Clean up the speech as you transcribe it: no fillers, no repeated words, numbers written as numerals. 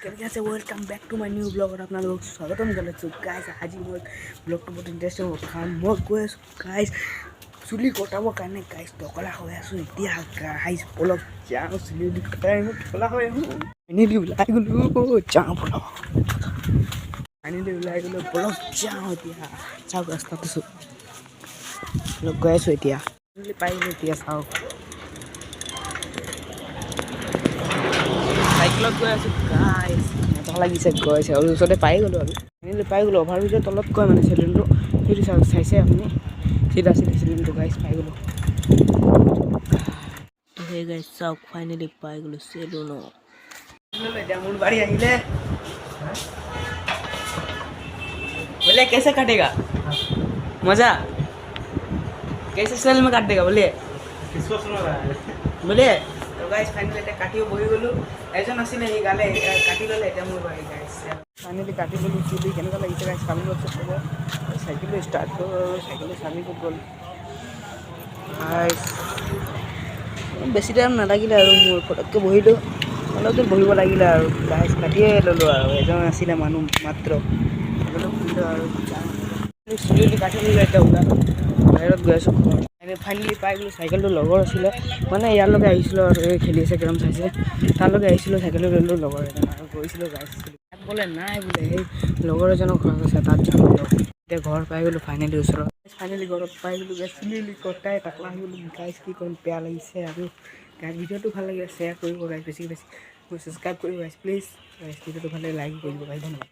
কেনেকৈ আছে welcome back to my new ব্লগত আপোনালোকক স্বাগতম জনাইছোঁ গাইজ। আজি মই ব্লগটো বহুত ইণ্টাৰেষ্টিং হ'ব কাৰণ মই গৈ আছোঁ গাইজ চুলি কটাবৰ কাৰণে। গাইজ টকলা হৈ আছোঁ এতিয়া। গাইজ বলক যাওঁ চুলি কটাই মই টকলা হৈ আহোঁ। ফাইনেলি ওলাই গ'লোঁ, যাওঁ বলক। ফাইনেলি ওলাই গ'লোঁ, বলক যাওঁ এতিয়া। চাওক ৰাস্তাটো গৈ আছোঁ এতিয়া। ফাইনেলি পাই গ'লোঁ এতিয়া। চাওক চাইকেলত গৈ আছোঁ গাইজ, মজা লাগিছে গৈ আছে আৰু ওচৰতে পাই গ'লোঁ আৰু ফাইনেলি পাই গ'লোঁ। অভাৰব্ৰিজৰ তলত গৈ মানে চেলুনটো সেইটো চাওক, চাইছে আপুনি চিধা চেলুনটো গাইজ পাই গ'লোঁ। সেই গাইজ চাওক ফাইনেলি পাই গ'লোঁ চেলুন। এতিয়া মোৰ বাৰী আহিলে बोले कैसे काटेगा मजा कैसे स्टाइल में काट देगा बोले किसको सुना रहा है बोले। तो गाइस फाइनली এটা কাটিও বহি গ'লো। এজন আছিল এই গালে কাটি ল'লে এতিয়া মোৰ বাৰী গাইস। ফাইনলি কাটি গ'লো চুলি কেনেকুৱা লাগিছে গাইস চালি লওকচোন ক'ব। সাইকেলটো ষ্টাৰ্ট কৰোঁ, সাইকেলটো চালি ক'ত গ'ল গাইস। বেছি টাইম নালাগিলে আৰু মোৰ ফটককৈ বহিলোঁ। অলপ দূৰ বহিব লাগিলে আৰু গাইস কাটিয়ে ল'লোঁ আৰু এজন আছিলে মানুহ মাত্ৰ আৰু চুলি কাটি ল'লোঁ। এতিয়া বাহিৰত গৈ আছোঁ ঘৰ। ফাইনেলি পাই গ'লোঁ। চাইকেলটো লগৰ আছিলে মানে ইয়ালৈকে আহিছিলোঁ আৰু এই খেলি আছে কেৰম চাইছে তালৈকে আহিছিলোঁ। চাইকেলটো ল'লোঁ লগৰ এজন আৰু গৈছিলোঁ গাইছ। তাত বোলে নাই বোলে সেই লগৰ এজনৰ ঘৰত আছে তাত যাম দিয়ক। এতিয়া ঘৰ পাই গ'লোঁ ফাইনেলি ওচৰত। ফাইনেলি ঘৰত পাই গ'লোঁ গাইছ। চুলি কটাই টাকলা হৈ গ'লোঁ গাইছ। কি কৰিম বেয়া লাগিছে আৰু গাইছ। ভিডিঅ'টো ভাল লাগিলে শ্বেয়াৰ কৰিব গাইছ, বেছি মোৰ ছাবস্ক্ৰাইব কৰিব গাইছ প্লিজ গাইছ। ভিডিঅ'টো ভাল লাগিলে লাইক কৰিব গাইছ। ধন্যবাদ।